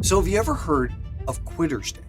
So have you ever heard of Quitter's Day?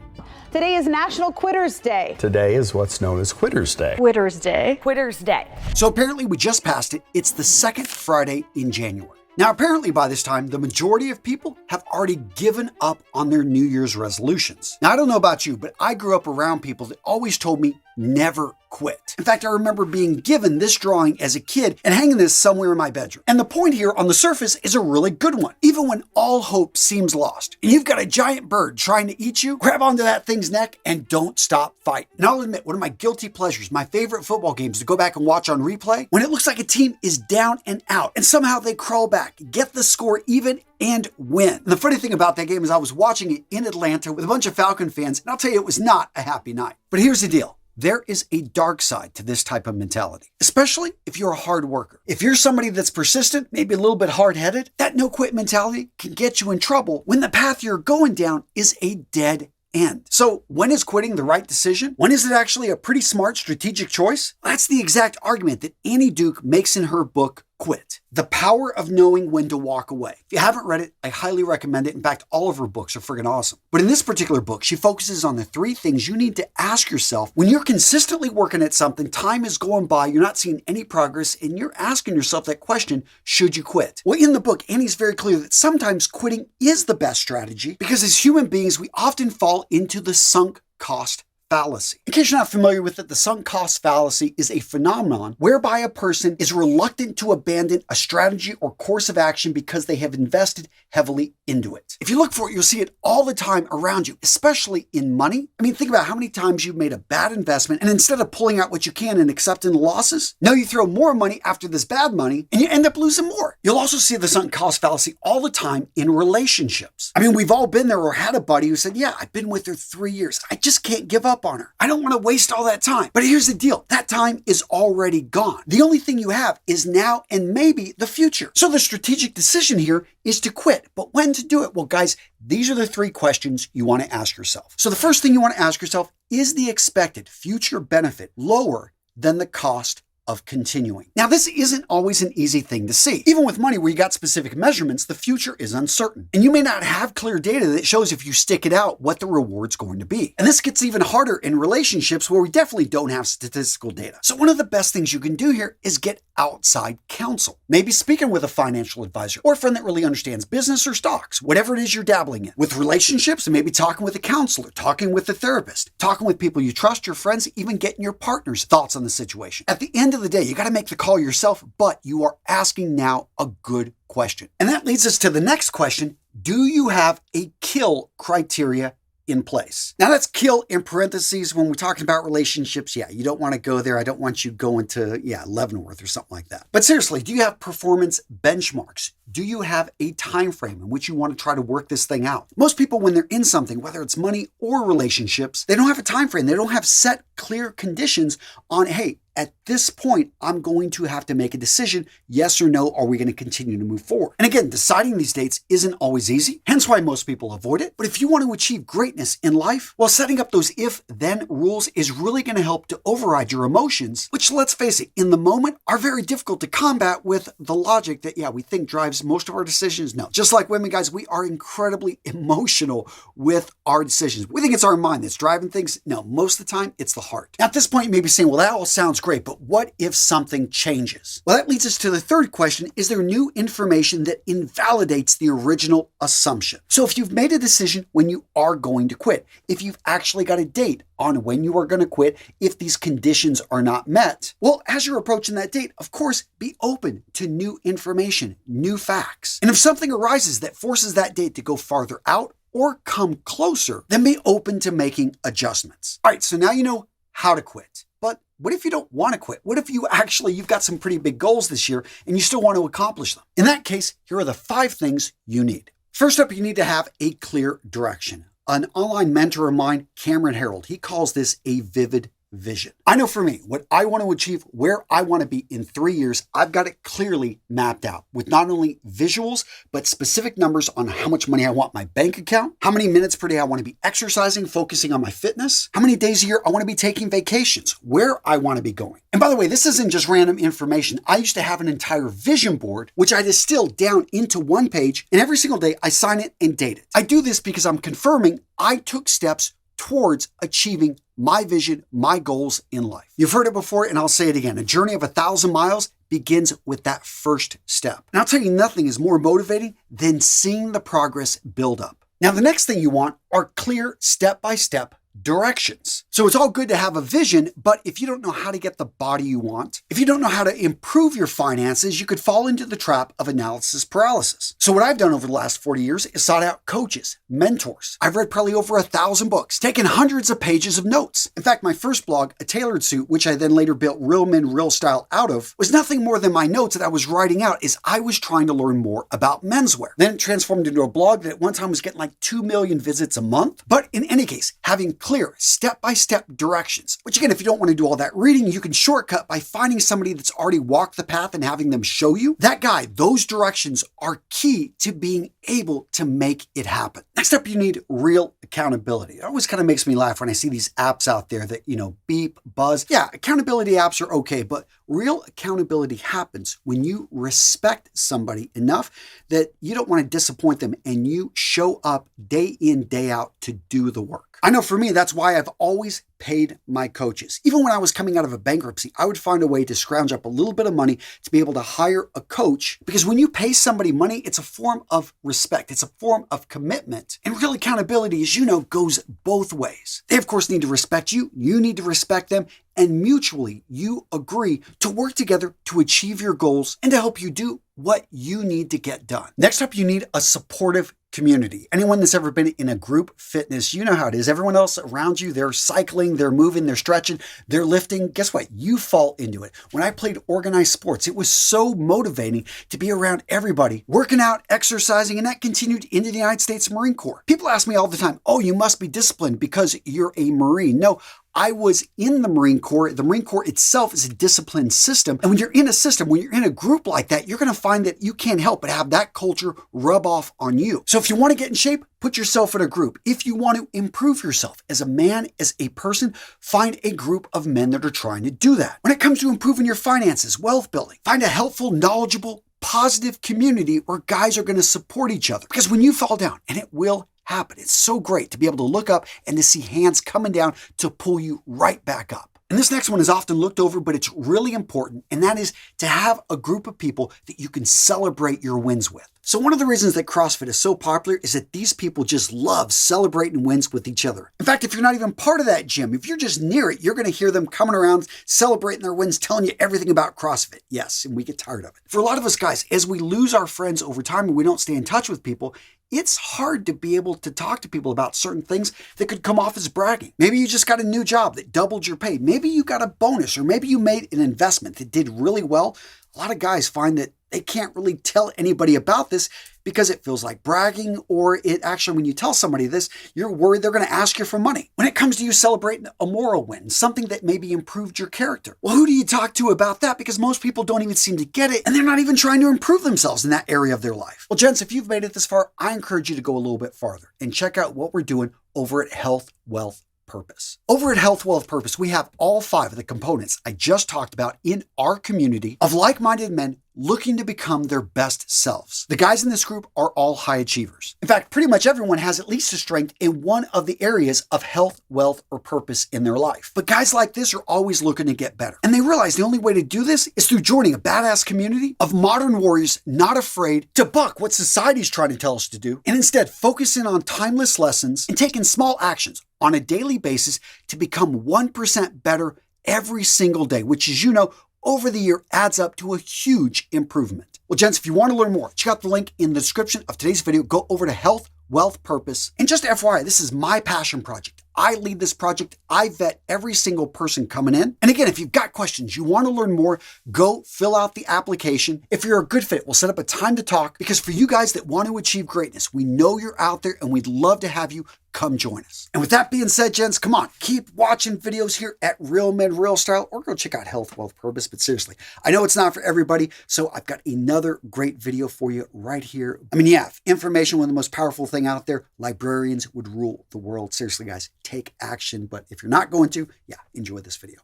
Today is National Quitters Day. Today is what's known as Quitter's Day. Quitter's Day. Quitter's Day. So apparently we just passed it. It's the second Friday in January. Now, apparently by this time, the majority of people have already given up on their New Year's resolutions. Now, I don't know about you, but I grew up around people that always told me never quit. In fact, I remember being given this drawing as a kid and hanging this somewhere in my bedroom. And the point here on the surface is a really good one. Even when all hope seems lost and you've got a giant bird trying to eat you, grab onto that thing's neck and don't stop fighting. And I'll admit, one of my guilty pleasures, my favorite football games to go back and watch on replay, when it looks like a team is down and out and somehow they crawl back, get the score even, and win. And the funny thing about that game is I was watching it in Atlanta with a bunch of Falcon fans, and I'll tell you, it was not a happy night. But here's the deal. There is a dark side to this type of mentality, especially if you're a hard worker. If you're somebody that's persistent, maybe a little bit hard-headed, that no-quit mentality can get you in trouble when the path you're going down is a dead end. So when is quitting the right decision? When is it actually a pretty smart strategic choice? That's the exact argument that Annie Duke makes in her book, Quit: The Power of Knowing When to Walk Away. If you haven't read it, I highly recommend it. In fact, all of her books are friggin' awesome. But in this particular book, she focuses on the three things you need to ask yourself when you're consistently working at something, time is going by, you're not seeing any progress, and you're asking yourself that question, should you quit? Well, in the book, Annie's very clear that sometimes quitting is the best strategy because as human beings, we often fall into the sunk cost fallacy. In case you're not familiar with it, the sunk cost fallacy is a phenomenon whereby a person is reluctant to abandon a strategy or course of action because they have invested heavily into it. If you look for it, you'll see it all the time around you, especially in money. I mean, think about how many times you've made a bad investment and instead of pulling out what you can and accepting the losses, now you throw more money after this bad money and you end up losing more. You'll also see the sunk cost fallacy all the time in relationships. I mean, we've all been there or had a buddy who said, yeah, I've been with her 3 years. I just can't give up on her. I don't want to waste all that time. But here's the deal. That time is already gone. The only thing you have is now and maybe the future. So the strategic decision here is to quit. But when to do it? Well, guys, these are the three questions you want to ask yourself. So the first thing you want to ask yourself, is the expected future benefit lower than the cost of continuing? Now, this isn't always an easy thing to see. Even with money where you got specific measurements, the future is uncertain. And you may not have clear data that shows if you stick it out what the reward's going to be. And this gets even harder in relationships where we definitely don't have statistical data. So one of the best things you can do here is get outside counsel. Maybe speaking with a financial advisor or a friend that really understands business or stocks, whatever it is you're dabbling in. With relationships, maybe talking with a counselor, talking with a therapist, talking with people you trust, your friends, even getting your partner's thoughts on the situation. At the end of the day, you got to make the call yourself, but you are asking now a good question. And that leads us to the next question. Do you have a kill criteria in place? Now that's kill in parentheses when we're talking about relationships. Yeah, you don't want to go there. I don't want you going to, Leavenworth or something like that. But seriously, do you have performance benchmarks? Do you have a time frame in which you want to try to work this thing out? Most people, when they're in something, whether it's money or relationships, they don't have a time frame. They don't have set clear conditions on, hey, at this point, I'm going to have to make a decision, yes or no, are we going to continue to move forward? And again, deciding these dates isn't always easy, hence why most people avoid it. But if you want to achieve greatness in life, well, setting up those if-then rules is really going to help to override your emotions, which, let's face it, in the moment are very difficult to combat with the logic that, we think drives most of our decisions. No, just like women, guys, we are incredibly emotional with our decisions. We think it's our mind that's driving things. No, most of the time, it's the heart. Now, at this point, you may be saying, well, that all sounds great, but what if something changes? Well, that leads us to the third question. Is there new information that invalidates the original assumption? So if you've made a decision when you are going to quit, if you've actually got a date on when you are going to quit, if these conditions are not met, well, as you're approaching that date, of course, be open to new information, new facts. And if something arises that forces that date to go farther out or come closer, then be open to making adjustments. All right, so now you know how to quit. But what if you don't want to quit? What if you've got some pretty big goals this year and you still want to accomplish them? In that case, here are the 5 things you need. First up, you need to have a clear direction. An online mentor of mine, Cameron Harold, he calls this a vivid vision. I know for me, what I want to achieve, where I want to be in 3 years, I've got it clearly mapped out with not only visuals, but specific numbers on how much money I want in my bank account, how many minutes per day I want to be exercising, focusing on my fitness, how many days a year I want to be taking vacations, where I want to be going. And by the way, this isn't just random information. I used to have an entire vision board, which I distilled down into one page, and every single day I sign it and date it. I do this because I'm confirming I took steps towards achieving my vision, my goals in life. You've heard it before, and I'll say it again. A journey of 1,000 miles begins with that first step. And I'll tell you, nothing is more motivating than seeing the progress build up. Now, the next thing you want are clear step-by-step directions. So it's all good to have a vision, but if you don't know how to get the body you want, if you don't know how to improve your finances, you could fall into the trap of analysis paralysis. So what I've done over the last 40 years is sought out coaches, mentors. I've read probably over 1,000 books, taken hundreds of pages of notes. In fact, my first blog, A Tailored Suit, which I then later built Real Men, Real Style out of, was nothing more than my notes that I was writing out as I was trying to learn more about menswear. Then it transformed into a blog that at one time was getting like 2 million visits a month. But in any case, having clear step-by-step directions, which again, if you don't want to do all that reading, you can shortcut by finding somebody that's already walked the path and having them show you. That guide, those directions are key to being able to make it happen. Next up, you need real accountability. It always kind of makes me laugh when I see these apps out there that, beep, buzz. Yeah, accountability apps are okay, but real accountability happens when you respect somebody enough that you don't want to disappoint them and you show up day in, day out to do the work. I know for me, that's why I've always paid my coaches. Even when I was coming out of a bankruptcy, I would find a way to scrounge up a little bit of money to be able to hire a coach, because when you pay somebody money, it's a form of respect. It's a form of commitment. And real accountability, as you know, goes both ways. They, of course, need to respect you. You need to respect them. And mutually, you agree to work together to achieve your goals and to help you do what you need to get done. Next up, you need a supportive community. Anyone that's ever been in a group fitness, you know how it is. Everyone else around you, they're cycling, they're moving, they're stretching, they're lifting. Guess what? You fall into it. When I played organized sports, it was so motivating to be around everybody, working out, exercising, and that continued into the United States Marine Corps. People ask me all the time, oh, you must be disciplined because you're a Marine. No, I was in the Marine Corps. The Marine Corps itself is a disciplined system. And when you're in a system, when you're in a group like that, you're going to find that you can't help but have that culture rub off on you. So if you want to get in shape, put yourself in a group. If you want to improve yourself as a man, as a person, find a group of men that are trying to do that. When it comes to improving your finances, wealth building, find a helpful, knowledgeable, positive community where guys are going to support each other. Because when you fall down, and it will happen, it's so great to be able to look up and to see hands coming down to pull you right back up. And this next one is often looked over, but it's really important, and that is to have a group of people that you can celebrate your wins with. So one of the reasons that CrossFit is so popular is that these people just love celebrating wins with each other. In fact, if you're not even part of that gym, if you're just near it, you're going to hear them coming around, celebrating their wins, telling you everything about CrossFit. Yes, and we get tired of it. For a lot of us guys, as we lose our friends over time and we don't stay in touch with people, it's hard to be able to talk to people about certain things that could come off as bragging. Maybe you just got a new job that doubled your pay. Maybe you got a bonus, or maybe you made an investment that did really well. A lot of guys find that they can't really tell anybody about this because it feels like bragging, or it actually, when you tell somebody this, you're worried they're going to ask you for money. When it comes to you celebrating a moral win, something that maybe improved your character, well, who do you talk to about that? Because most people don't even seem to get it, and they're not even trying to improve themselves in that area of their life. Well, gents, if you've made it this far, I encourage you to go a little bit farther and check out what we're doing over at Health, Wealth, Purpose. Over at Health, Wealth, Purpose, we have all 5 of the components I just talked about in our community of like-minded men looking to become their best selves. The guys in this group are all high achievers. In fact, pretty much everyone has at least a strength in one of the areas of health, wealth, or purpose in their life. But guys like this are always looking to get better. And they realize the only way to do this is through joining a badass community of modern warriors not afraid to buck what society's trying to tell us to do, and instead focusing on timeless lessons and taking small actions on a daily basis to become 1% better every single day, which, as you know, over the year adds up to a huge improvement. Well, gents, if you want to learn more, check out the link in the description of today's video. Go over to Health, Wealth, Purpose. And just FYI, this is my passion project. I lead this project. I vet every single person coming in. And again, if you've got questions, you want to learn more, go fill out the application. If you're a good fit, we'll set up a time to talk, because for you guys that want to achieve greatness, we know you're out there and we'd love to have you come join us. And with that being said, gents, come on, keep watching videos here at Real Men Real Style, or go check out Health, Wealth, Purpose. But seriously, I know it's not for everybody, so I've got another great video for you right here. I mean, yeah, if information was the most powerful thing out there, librarians would rule the world. Seriously, guys, take action. But if you're not going to, yeah, enjoy this video.